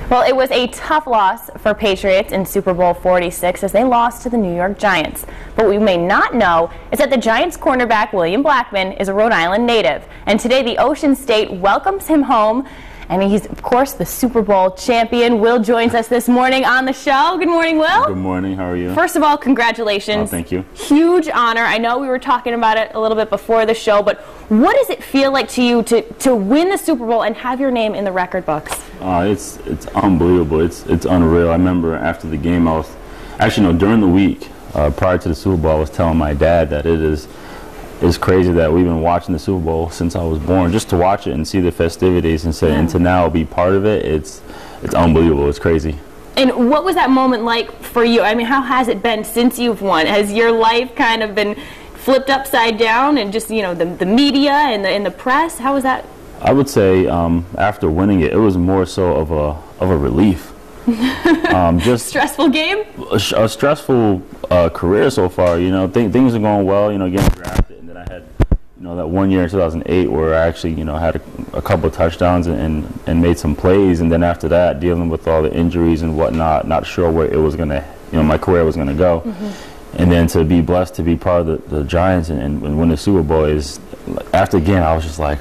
Well, it was a tough loss for Patriots in Super Bowl 46 as they lost to the New York Giants. But what we may not know is that the Giants cornerback, Will Blackmon, is a Rhode Island native. And today the Ocean State welcomes him home. And he's, of course, the Super Bowl champion. Will joins us this morning on the show. Good morning, Will. Good morning. How are you? First of all, congratulations. Oh, thank you. Huge honor. I know we were talking about it a little bit before the show, but what does it feel like to you to win the Super Bowl and have your name in the record books? It's unbelievable. It's unreal. I remember after the game, I was actually during the week prior to the Super Bowl, I was telling my dad that it's crazy that we've been watching the Super Bowl since I was born, just to watch it and see the festivities and say, and to now be part of it. It's unbelievable. It's crazy. And what was that moment like for you? I mean, how has it been since you've won? Has your life kind of been flipped upside down, and just the media and the press? How was that? I would say after winning it was more so of a relief. Just stressful game. A stressful career so far. Things are going well. Getting drafted, and then I had that 1 year in 2008 where I actually had a couple of touchdowns and made some plays, and then after that dealing with all the injuries and whatnot, not sure where it was gonna my career was gonna go. And then to be blessed to be part of the Giants and win the Super Bowl is, after the game, I was just like,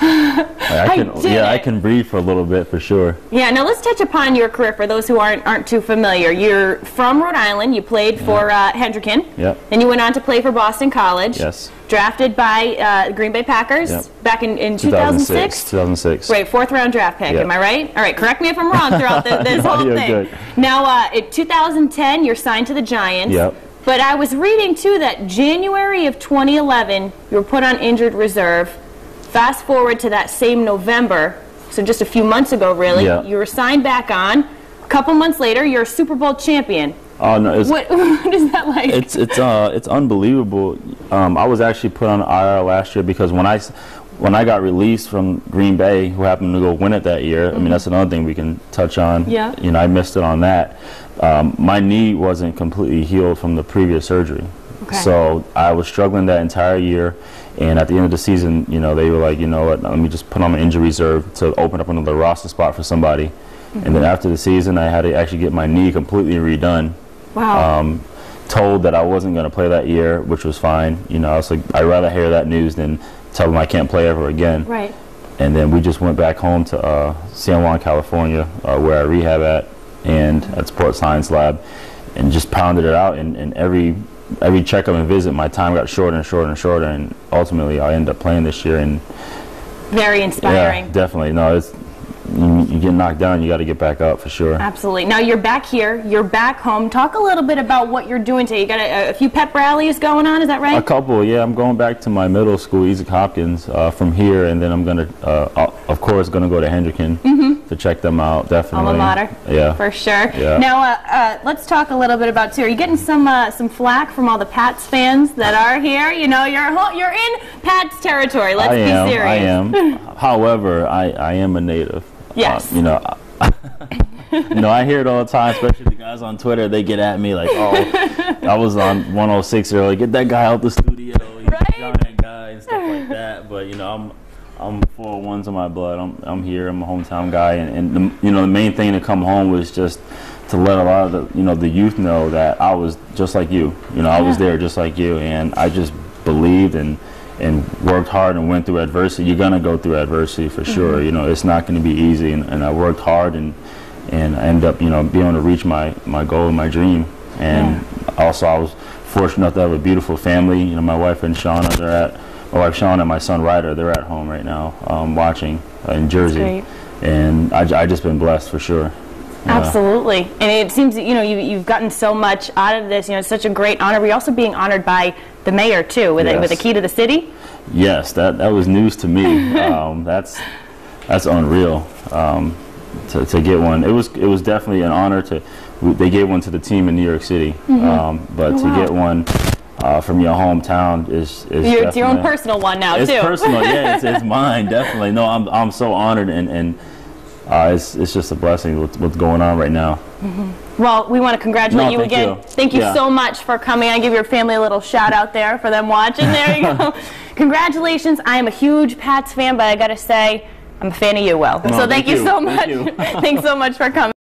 I can breathe for a little bit for sure. Yeah, now let's touch upon your career for those who aren't too familiar. You're from Rhode Island. You played for Hendricken. Yep. Then you went on to play for Boston College. Yes. Drafted by the Green Bay Packers back in 2006? 2006. Right, fourth-round draft pick. Am I right? All right, correct me if I'm wrong throughout this whole thing. Good. Now, in 2010, you're signed to the Giants. Yep. But I was reading, too, that January of 2011, you were put on injured reserve. Fast forward to that same November, so just a few months ago, really, you were signed back on. A couple months later, you're a Super Bowl champion. Oh no! What is that like? It's unbelievable. I was actually put on IR last year because when I got released from Green Bay, who happened to go win it that year. I mean, that's another thing we can touch on. Yeah. I missed it on that. My knee wasn't completely healed from the previous surgery. Okay. So I was struggling that entire year, and at the end of the season, they were like, what, let me just put on an injury reserve to open up another roster spot for somebody. And then after the season, I had to actually get my knee completely redone. Wow. Told that I wasn't going to play that year, which was fine. I was like, I'd rather hear that news than tell them I can't play ever again. Right. And then we just went back home to San Juan, California, where I rehab at, and at Sports Science Lab, and just pounded it out. And every checkup and visit, my time got shorter and shorter and shorter, and ultimately I ended up playing this year. And very inspiring. Yeah, definitely. No, you get knocked down, you got to get back up for sure. Absolutely. Now you're back here, you're back home. Talk a little bit about what you're doing today. You got a few pep rallies going on, is that right? A couple, yeah. I'm going back to my middle school, Isaac Hopkins, from here, and then I'm going to, of course, going to go to Hendricken to check them out, definitely. Alma mater. Yeah. For sure. Yeah. Now, let's talk a little bit about, too. Are you getting some flack from all the Pats fans that are here? You're in Pats territory. Let's be serious. I am. However, I am a native. Yes. I hear it all the time, especially the guys on Twitter. They get at me like, "Oh, I was on 106 earlier. Get that guy out the studio. He's a giant guy and stuff like that." But I'm 401s in my blood. I'm here. I'm a hometown guy, and the main thing to come home was just to let a lot of the youth know that I was just like you. I was there just like you, and I just believed and worked hard and went through adversity. You're gonna go through adversity for sure. It's not going to be easy, and I worked hard and I ended up being able to reach my goal and my dream. And also I was fortunate enough to have a beautiful family. My wife and Shauna, my wife Shauna and my son Ryder, they're at home right now watching in Jersey. And I just been blessed for sure. Absolutely. And it seems that you've gotten so much out of this. It's such a great honor. We're also being honored by the mayor too with a key to the city. Yes, that was news to me. That's unreal to get one. It was definitely an honor they gave one to the team in New York City, but to get one from your hometown is it's your own personal one now too. It's personal, yeah. It's mine, definitely. No, I'm so honored and. It's just a blessing what's going on right now. Well, we want to congratulate you again. Thank you so much for coming. I give your family a little shout out there for them watching. There you go. Congratulations. I am a huge Pats fan, but I got to say, I'm a fan of you, Will. So thank you so much. Thanks so much for coming.